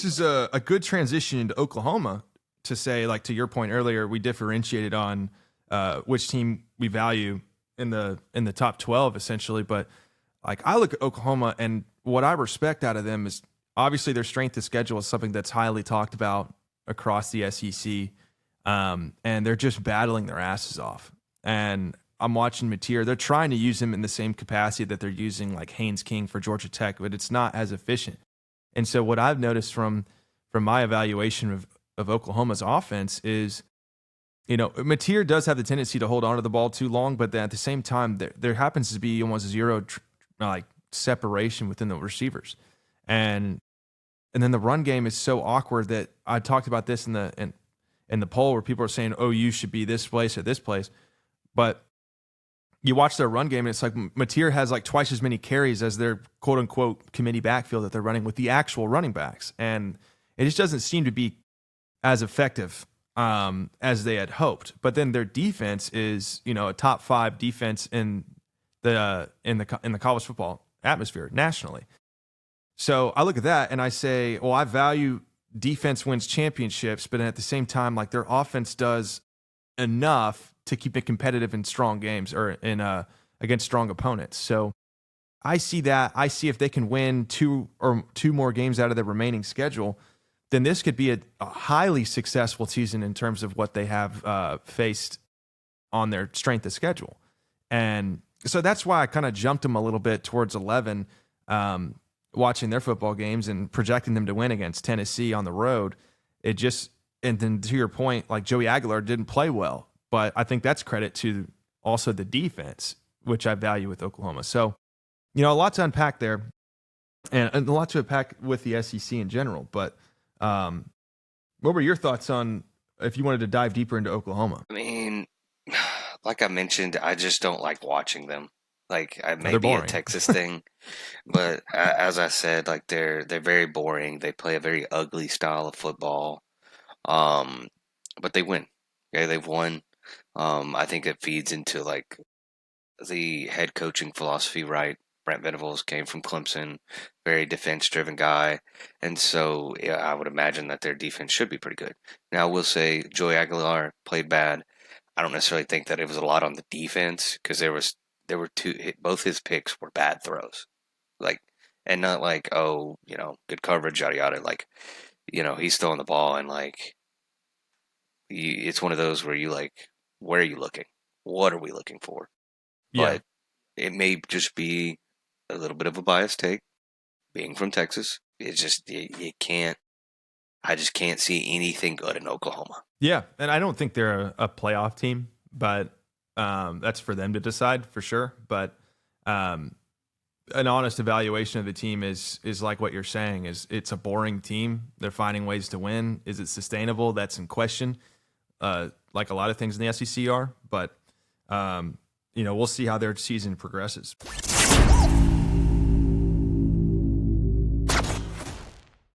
this is a good transition into Oklahoma to say, like, to your point earlier, we differentiated on which team we value in the top 12 essentially. But like, I look at Oklahoma, and what I respect out of them is obviously their strength of schedule is something that's highly talked about across the SEC. And they're just battling their asses off. And I'm watching Mateer. They're trying to use him in the same capacity that they're using like Haynes King for Georgia Tech, but it's not as efficient. And so what I've noticed from my evaluation of Oklahoma's offense is, you know, Mateer does have the tendency to hold on to the ball too long, but then at the same time, there happens to be almost zero like separation within the receivers. And then the run game is so awkward that I talked about this in the poll where people are saying, oh, you should be this place or this place. But you watch their run game, and it's like Mateer has like twice as many carries as their quote-unquote committee backfield that they're running with the actual running backs. And it just doesn't seem to be as effective as they had hoped. But then their defense is, you know, a top 5 defense in the college football atmosphere nationally. So I look at that and I say, well, I value defense wins championships, but at the same time, like, their offense does enough to keep it competitive in strong games or against strong opponents. So I see that. I see if they can win two more games out of their remaining schedule, then this could be a highly successful season in terms of what they have faced on their strength of schedule. And so that's why I kind of jumped them a little bit towards 11, watching their football games and projecting them to win against Tennessee on the road. And then to your point, like, Joey Aguilar didn't play well, but I think that's credit to also the defense, which I value with Oklahoma. So, you know, a lot to unpack there, and a lot to unpack with the SEC in general. But what were your thoughts on if you wanted to dive deeper into Oklahoma? I mean, like I mentioned, I just don't like watching them. Like, it may They're be a boring. Texas thing, but as I said, like, they're very boring. They play a very ugly style of football, but they win. Okay, they've won. I think it feeds into like the head coaching philosophy, right? Brent Venables came from Clemson, very defense-driven guy, and so yeah, I would imagine that their defense should be pretty good. Now, I will say Joey Aguilar played bad. I don't necessarily think that it was a lot on the defense because there were both his picks were bad throws, like, and not like, oh, you know, good coverage, yada yada. Like, you know, he's throwing the ball and like it's one of those where you like, where are you looking? What are we looking for? Yeah. But it may just be a little bit of a biased take. Being from Texas, it's just you can't. I just can't see anything good in Oklahoma. Yeah, and I don't think they're a playoff team, but that's for them to decide for sure. But an honest evaluation of the team is like what you're saying, is it's a boring team. They're finding ways to win. Is it sustainable? That's in question, like a lot of things in the SEC are. But, you know, we'll see how their season progresses.